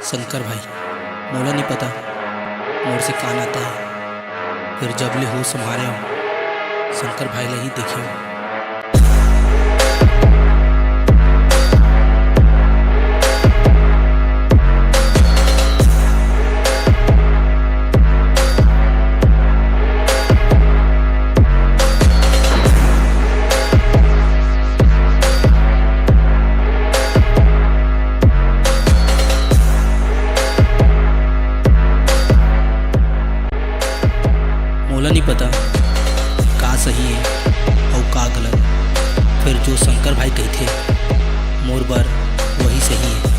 शंकर भाई, मोला नहीं पता मोर से कान आता है। फिर जब ले हो संभारे हो शंकर भाई ला ही देखियो। मोला नहीं पता का सही है और का गलत। फिर जो शंकर भाई कहते मोर बर वही सही है।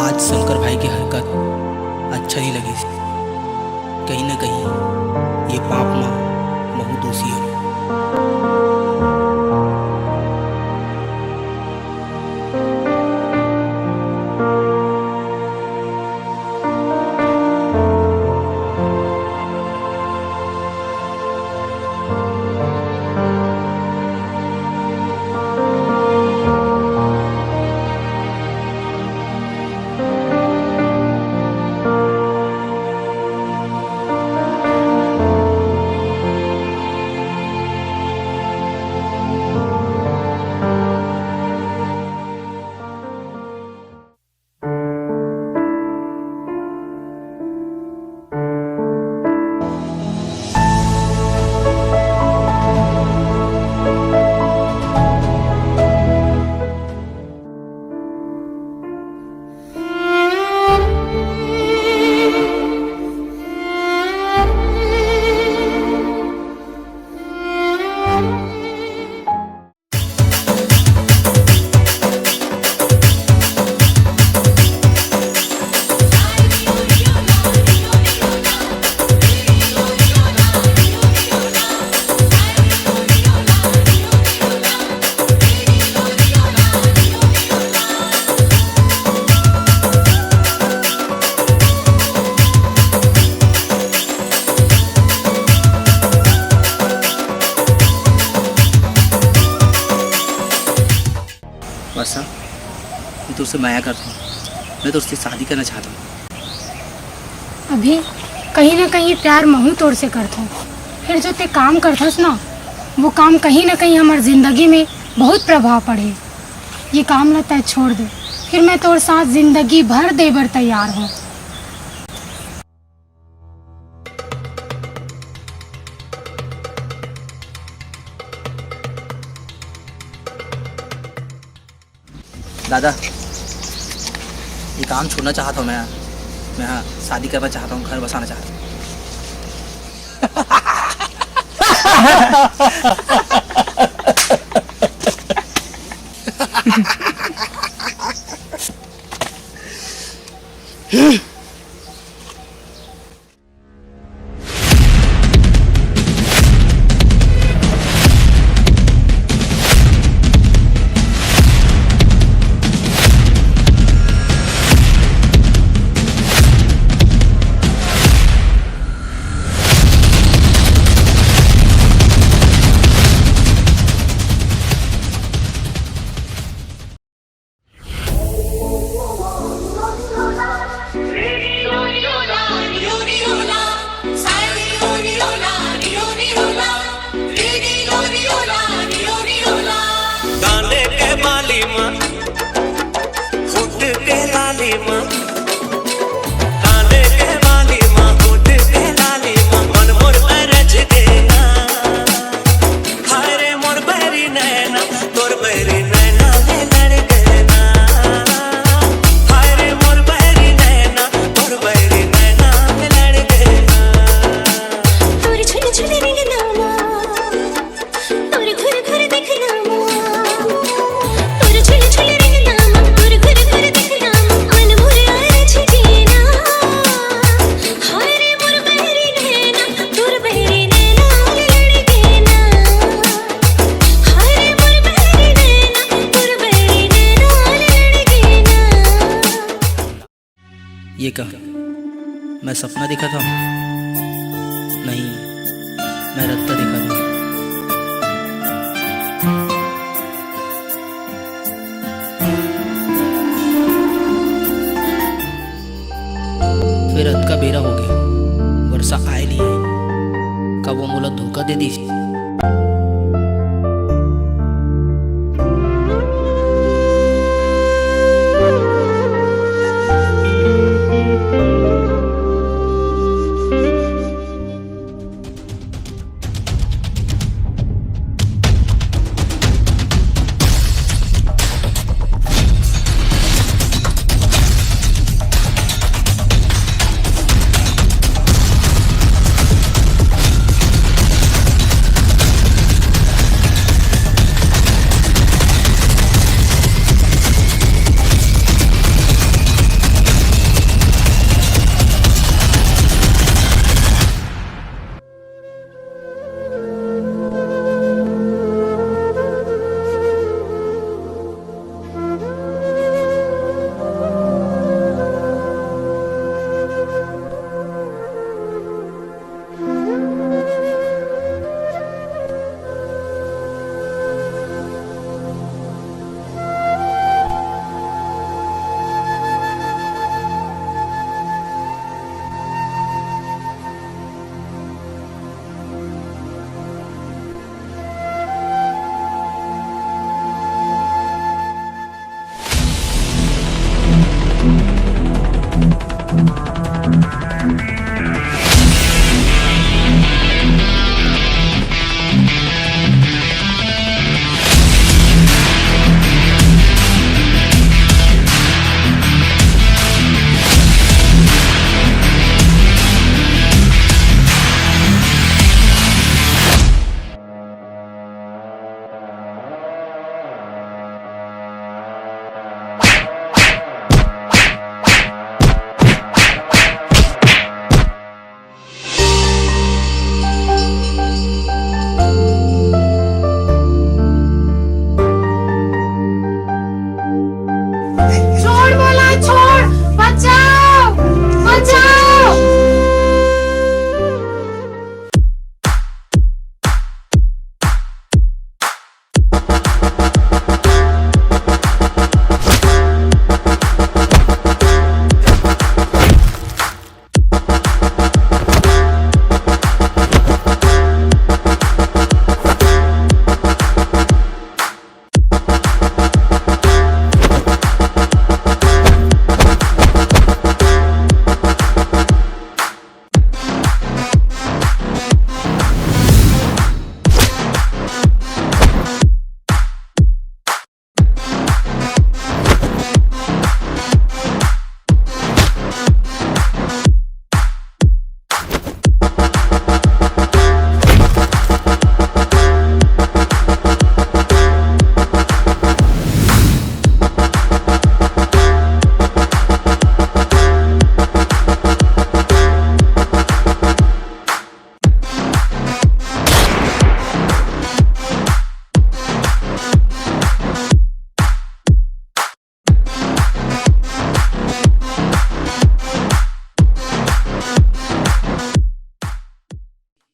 आज शंकर भाई की हरकत अच्छा नहीं लगी। कहीं ना कहीं ये पाप माँ बहुत दोषी है। वर्षा, मैं तुझसे माया करता हूँ। मैं तुझसे शादी करना चाहता हूँ। अभी कहीं ना कहीं प्यार महू तोड़ से करता हूँ। फिर जो ते काम करथस ना, वो काम कहीं ना कहीं हमार जिंदगी में बहुत प्रभाव पड़े। ये काम ला तय छोड़ दे, फिर मैं तोर साथ जिंदगी भर देबर तैयार हूँ। दादा, ये काम छोड़ना चाहता हूँ मैं हाँ शादी करना चाहता हूँ, घर बसाना चाहता हूँ। ये कहा मैं सपना देखा था? नहीं, मैं रत्ता देखा था। फिर रत का बेरा हो गया, वर्षा आए नहीं आई, का वो मोला धोखा दे दी।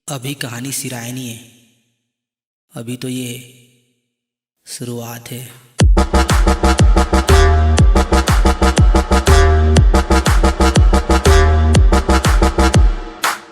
अभी कहानी सिरायनी है, अभी तो ये शुरुआत है।